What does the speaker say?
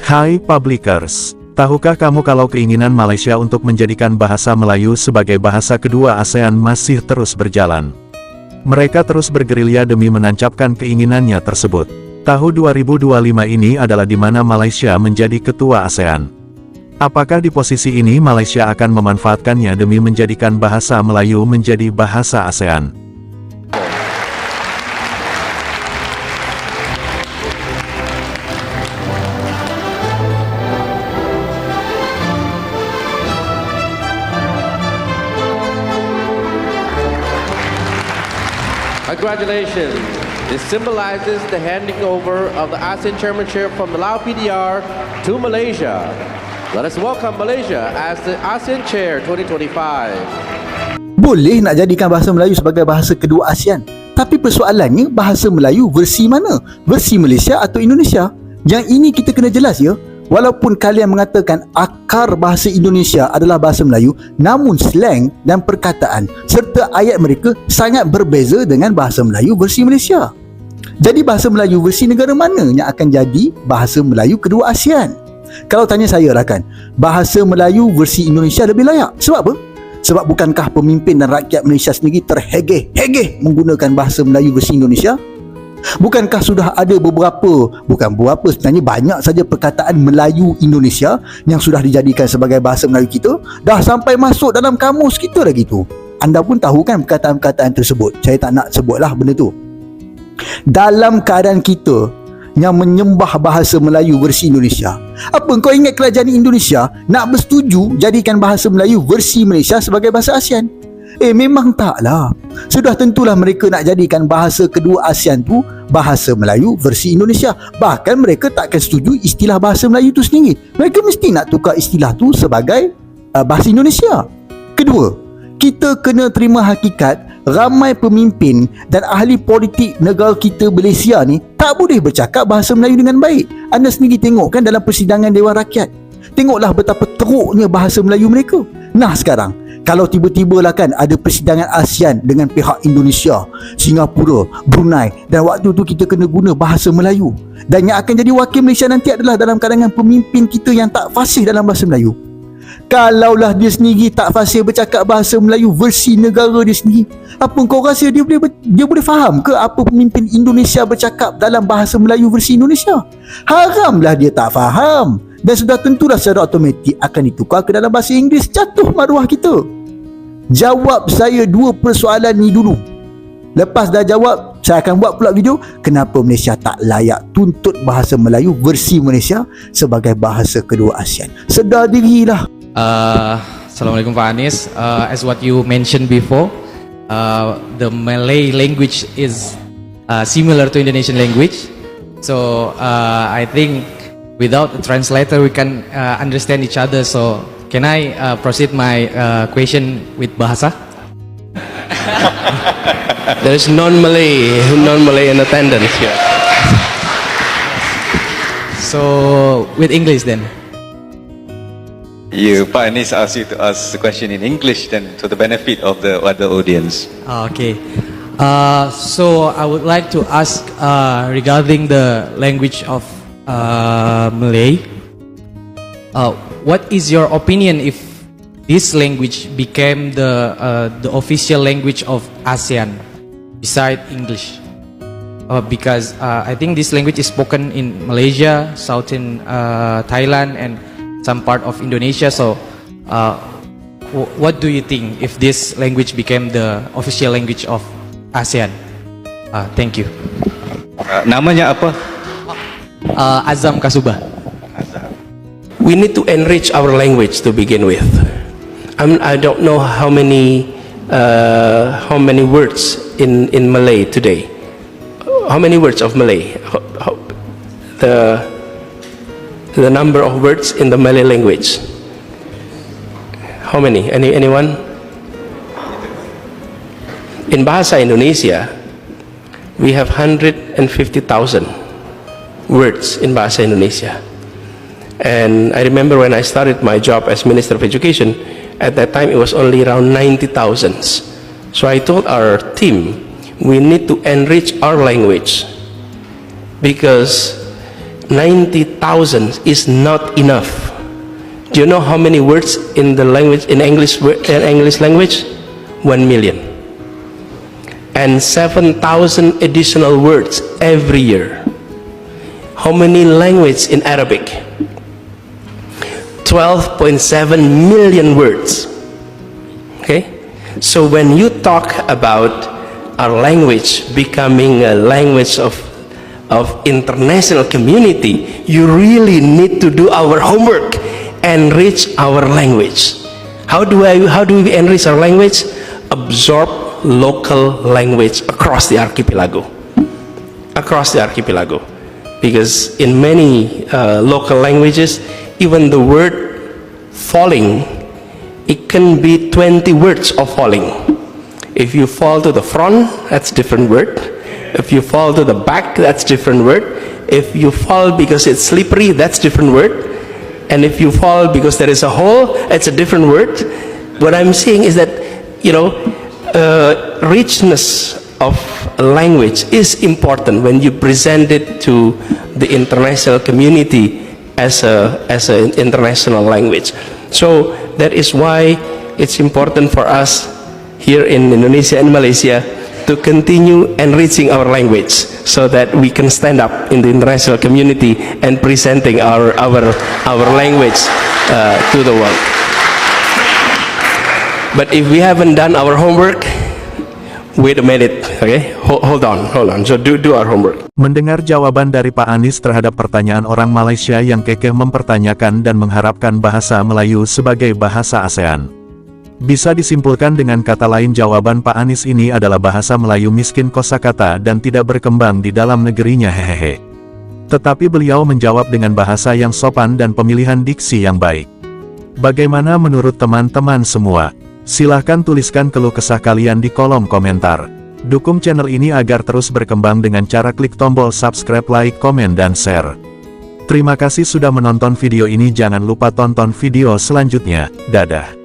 Hai Publikers, tahukah kamu kalau keinginan Malaysia untuk menjadikan bahasa Melayu sebagai bahasa kedua ASEAN masih terus berjalan? Mereka terus bergerilya demi menancapkan keinginannya tersebut. Tahun 2025 ini adalah di mana Malaysia menjadi ketua ASEAN. Apakah di posisi ini Malaysia akan memanfaatkannya demi menjadikan bahasa Melayu menjadi bahasa ASEAN? Congratulations. This symbolizes the handing over of the ASEAN chairmanship from the Lao PDR to Malaysia. Let us welcome Malaysia as the ASEAN Chair 2025. Boleh nak jadikan bahasa Melayu sebagai bahasa kedua ASEAN, tapi persoalannya bahasa Melayu versi mana? Versi Malaysia atau Indonesia? Yang ini kita kena jelas ya. Walaupun kalian mengatakan akar bahasa Indonesia adalah bahasa Melayu, namun slang dan perkataan serta ayat mereka sangat berbeza dengan bahasa Melayu versi Malaysia. Jadi bahasa Melayu versi negara mana yang akan jadi bahasa Melayu kedua ASEAN? Kalau tanya saya lah kan, bahasa Melayu versi Indonesia lebih layak. Sebab apa? Sebab bukankah pemimpin dan rakyat Malaysia sendiri terhegeh-hegeh menggunakan bahasa Melayu versi Indonesia? Bukankah sudah ada sebenarnya banyak saja perkataan Melayu Indonesia yang sudah dijadikan sebagai bahasa Melayu kita, dah sampai masuk dalam kamus kita lagi tu. Anda pun tahu kan perkataan-perkataan tersebut. Saya tak nak sebutlah benda tu. Dalam keadaan kita yang menyembah bahasa Melayu versi Indonesia, apa kau ingat kerajaan Indonesia nak bersetuju jadikan bahasa Melayu versi Malaysia sebagai bahasa ASEAN? Memang taklah. Sudah tentulah mereka nak jadikan bahasa kedua ASEAN tu bahasa Melayu versi Indonesia. Bahkan mereka takkan setuju istilah bahasa Melayu tu sendiri. Mereka mesti nak tukar istilah tu sebagai bahasa Indonesia. Kedua, kita kena terima hakikat ramai pemimpin dan ahli politik negara kita Malaysia ni tak boleh bercakap bahasa Melayu dengan baik. Anda sendiri tengok kan dalam persidangan Dewan Rakyat. Tengoklah betapa teruknya bahasa Melayu mereka. Nah sekarang, kalau tiba-tiba lah kan ada persidangan ASEAN dengan pihak Indonesia, Singapura, Brunei, dan waktu tu kita kena guna bahasa Melayu, dan yang akan jadi wakil Malaysia nanti adalah dalam kalangan pemimpin kita yang tak fasih dalam bahasa Melayu. Kalaulah dia sendiri tak fasih bercakap bahasa Melayu versi negara dia sendiri, apa kau rasa dia boleh faham ke apa pemimpin Indonesia bercakap dalam bahasa Melayu versi Indonesia? Haramlah dia tak faham. Dan sudah tentulah secara automatik akan ditukar ke dalam bahasa Inggeris. Jatuh maruah kita. Jawab saya dua persoalan ni dulu. Lepas dah jawab, saya akan buat pula video kenapa Malaysia tak layak tuntut bahasa Melayu versi Malaysia sebagai bahasa kedua ASEAN. Sedar dirilah. Assalamualaikum Pak Anies. As what you mentioned before, the Malay language is similar to Indonesian language. So I think without a translator we can understand each other. So can I proceed my question with bahasa? There is non-Malay in attendance here. So with English then. Pak Anies asked you to ask the question in English then, to the benefit of the other audience. Okay. So I would like to ask regarding the language of Malay. What is your opinion if this language became the official language of ASEAN beside English? Because I think this language is spoken in Malaysia, southern Thailand, and some part of Indonesia. So, what do you think if this language became the official language of ASEAN? Thank you. Namanya apa? Azam Kasubah. We need to enrich our language to begin with. I don't know how many words in Malay today. How many words of Malay? The number of words in the Malay language. How many? Anyone? In Bahasa Indonesia, we have 150,000 words in Bahasa Indonesia. And I remember when I started my job as Minister of Education, at that time it was only around 90,000. So I told our team, we need to enrich our language, because 90,000 is not enough. Do you know how many words in the language, in English language? 1 million. And 7,000 additional words every year. How many languages in Arabic? 12.7 million words. Okay? So when you talk about our language becoming a language of international community, you really need to do our homework, enrich our language. How do we enrich our language? Absorb local language across the archipelago. Across the archipelago. Because in many local languages, even the word falling, it can be 20 words of falling. If you fall to the front, that's different word. If you fall to the back, that's different word. If you fall because it's slippery, that's different word. And if you fall because there is a hole, it's a different word. What I'm saying is that, richness of language is important when you present it to the international community as an international language. So that is why it's important for us here in Indonesia and Malaysia to continue enriching our language so that we can stand up in the international community and presenting our language to the world. But if we haven't done our homework, wait a minute, okay? Hold on. So do our homework. Mendengar jawaban dari Pak Anies terhadap pertanyaan orang Malaysia yang kekeh mempertanyakan dan mengharapkan bahasa Melayu sebagai bahasa ASEAN. Bisa disimpulkan dengan kata lain jawaban Pak Anies ini adalah bahasa Melayu miskin kosakata dan tidak berkembang di dalam negerinya hehehe. Tetapi beliau menjawab dengan bahasa yang sopan dan pemilihan diksi yang baik. Bagaimana menurut teman-teman semua? Silahkan tuliskan keluh kesah kalian di kolom komentar. Dukung channel ini agar terus berkembang dengan cara klik tombol subscribe, like, komen, dan share. Terima kasih sudah menonton video ini, jangan lupa tonton video selanjutnya. Dadah.